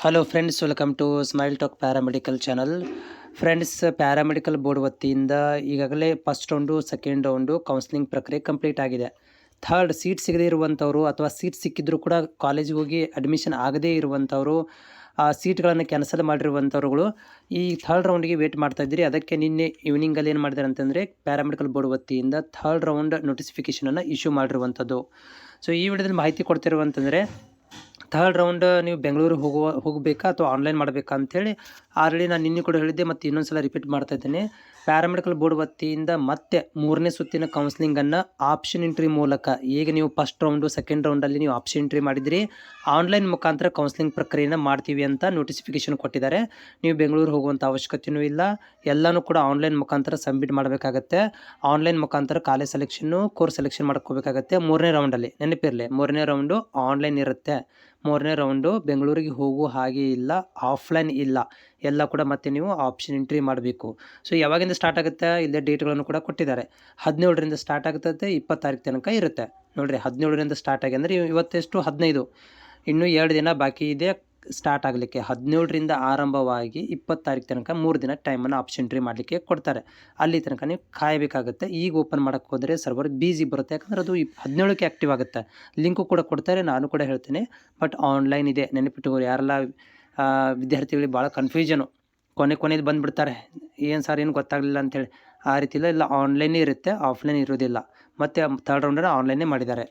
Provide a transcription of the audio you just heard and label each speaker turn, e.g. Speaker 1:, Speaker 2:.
Speaker 1: Hello friends, welcome to smile talk paramedical channel. Friends, paramedical board ವತಿಯಿಂದ ಈಗಾಗಲೇ first round, second round counselling ಪ್ರಕ್ರಿಯೆ complete ಆಗಿದೆ. Third seat ಸಿಗದೇ ಇರುವಂಥವ್ರು ಅಥವಾ ಸೀಟ್ ಸಿಕ್ಕಿದ್ರೂ ಕೂಡ ಕಾಲೇಜಿಗೆ ಹೋಗಿ ಅಡ್ಮಿಷನ್ ಆಗದೇ ಇರುವಂಥವ್ರು, ಆ ಸೀಟ್ಗಳನ್ನು ಕ್ಯಾನ್ಸಲ್ ಮಾಡಿರುವಂಥವ್ರುಗಳು ಈ ಥರ್ಡ್ ರೌಂಡಿಗೆ ವೇಟ್ ಮಾಡ್ತಾ ಇದ್ದೀರಿ. ಅದಕ್ಕೆ ನಿನ್ನೆ ಈವ್ನಿಂಗಲ್ಲಿ ಏನು ಮಾಡಿದ್ದಾರೆ ಅಂತಂದರೆ ಪ್ಯಾರಾಮೆಡಿಕಲ್ ಬೋರ್ಡ್ ವತಿಯಿಂದ ಥರ್ಡ್ ರೌಂಡ್ ನೋಟಿಫಿಕೇಷನನ್ನು ಇಶ್ಯೂ ಮಾಡಿರುವಂಥದ್ದು. ಸೊ ಈ ವಿಡಿಯೋದಲ್ಲಿ ಮಾಹಿತಿ ಕೊಡ್ತಿರುವಂತಂದರೆ ಥರ್ಡ್ ರೌಂಡ್ ನೀವು ಬೆಂಗಳೂರಿಗೆ ಹೋಗಬೇಕಾ ಅಥವಾ ಆನ್ಲೈನ್ ಮಾಡಬೇಕಾ ಅಂಥೇಳಿ ಆಲ್ರೆಡಿ ನಾನು ನಿನ್ನೆ ಕೂಡ ಹೇಳಿದ್ದೆ ಮತ್ತು ಇನ್ನೊಂದು ಸಲ ರಿಪೀಟ್ ಮಾಡ್ತಾ ಇದ್ದೇನೆ. ಪ್ಯಾರಾಮೆಡಿಕಲ್ ಬೋರ್ಡ್ ವತಿಯಿಂದ ಮತ್ತೆ 3ನೇ ಸುತ್ತಿನ ಕೌನ್ಸಿಲಿಂಗನ್ನು ಆಪ್ಷನ್ ಎಂಟ್ರಿ ಮೂಲಕ, ಈಗ ನೀವು ಫಸ್ಟ್ ರೌಂಡು, ಸೆಕೆಂಡ್ ರೌಂಡಲ್ಲಿ ನೀವು ಆಪ್ಷನ್ ಎಂಟ್ರಿ ಮಾಡಿದಿರಿ, ಆನ್ಲೈನ್ ಮುಖಾಂತರ ಕೌನ್ಸಿಲಿಂಗ್ ಪ್ರಕ್ರಿಯೆಯನ್ನು ಮಾಡ್ತೀವಿ ಅಂತ ನೋಟಿಫಿಕೇಷನ್ ಕೊಟ್ಟಿದ್ದಾರೆ. ನೀವು ಬೆಂಗಳೂರು ಹೋಗುವಂಥ ಅವಶ್ಯಕತೆಯೂ ಇಲ್ಲ, ಎಲ್ಲನೂ ಕೂಡ ಆನ್ಲೈನ್ ಮುಖಾಂತರ ಸಬ್ಮಿಟ್ ಮಾಡಬೇಕಾಗತ್ತೆ. ಆನ್ಲೈನ್ ಮುಖಾಂತರ ಕಾಲೇಜ್ ಸೆಲೆಕ್ಷನ್ನು, ಕೋರ್ಸ್ ಸೆಲೆಕ್ಷನ್ ಮಾಡ್ಕೋಬೇಕಾಗತ್ತೆ. 3ನೇ ರೌಂಡಲ್ಲಿ ನೆನಪಿರಲಿ, 3ನೇ ರೌಂಡು ಆನ್ಲೈನ್ ಇರುತ್ತೆ. 3ನೇ ರೌಂಡು ಬೆಂಗಳೂರಿಗೆ ಹೋಗುವ ಹಾಗೆ ಇಲ್ಲ, ಆಫ್ಲೈನ್ ಇಲ್ಲ, ಎಲ್ಲ ಕೂಡ ಮತ್ತೆ ನೀವು ಆಪ್ಷನ್ ಎಂಟ್ರಿ ಮಾಡಬೇಕು. ಸೊ ಯಾವಾಗಿಂದ ಸ್ಟಾರ್ಟ್ ಆಗುತ್ತೆ, ಇಲ್ಲೇ ಡೇಟ್ಗಳನ್ನು ಕೂಡ ಕೊಟ್ಟಿದ್ದಾರೆ. 17ರಿಂದ ಸ್ಟಾರ್ಟ್ ಆಗುತ್ತದೆ, 20 ತಾರೀಕು ತನಕ ಇರುತ್ತೆ. ನೋಡಿರಿ, 17ರಿಂದ ಸ್ಟಾರ್ಟ್ ಆಗಿ ಅಂದರೆ ಇವತ್ತೆಷ್ಟು 15, ಇನ್ನೂ 2 ದಿನ ಬಾಕಿ ಇದೆ ಸ್ಟಾರ್ಟ್ ಆಗಲಿಕ್ಕೆ. 17ರಿಂದ ಆರಂಭವಾಗಿ 20 ತಾರೀಕು ತನಕ 3 ದಿನ ಟೈಮನ್ನು ಆಪ್ಷನ್ ಎಂಟ್ರಿ ಮಾಡಲಿಕ್ಕೆ ಕೊಡ್ತಾರೆ. ಅಲ್ಲಿ ತನಕ ನೀವು ಕಾಯಬೇಕಾಗುತ್ತೆ. ಈಗ ಓಪನ್ ಮಾಡೋಕ್ಕೆ ಹೋದರೆ ಸರ್ವರ್ ಬಿಸಿ ಬರುತ್ತೆ, ಯಾಕಂದರೆ ಅದು 17ಕ್ಕೆ ಆ್ಯಕ್ಟಿವ್ ಆಗುತ್ತೆ. ಲಿಂಕು ಕೂಡ ಕೊಡ್ತಾರೆ, ನಾನು ಕೂಡ ಹೇಳ್ತೇನೆ. ಬಟ್ ಆನ್ಲೈನ್ ಇದೆ, ನೆನಪಿಟ್ಟುಕೊಳ್ಳಿ. ಯಾರೆಲ್ಲ ವಿದ್ಯಾರ್ಥಿಗಳಿಗೆ ಭಾಳ ಕನ್ಫ್ಯೂಷನು, ಕೊನೆಯಲ್ಲಿ ಬಂದುಬಿಡ್ತಾರೆ, ಏನು ಸರ್ ಏನು ಗೊತ್ತಾಗಲಿಲ್ಲ ಅಂಥೇಳಿ. ಆ ರೀತಿ ಇಲ್ಲ, ಆನ್ಲೈನೇ ಇರುತ್ತೆ, ಆಫ್ಲೈನ್ ಇರೋದಿಲ್ಲ. ಮತ್ತು ಥರ್ಡ್ ರೌಂಡನ್ನು ಆನ್ಲೈನೇ ಮಾಡಿದ್ದಾರೆ.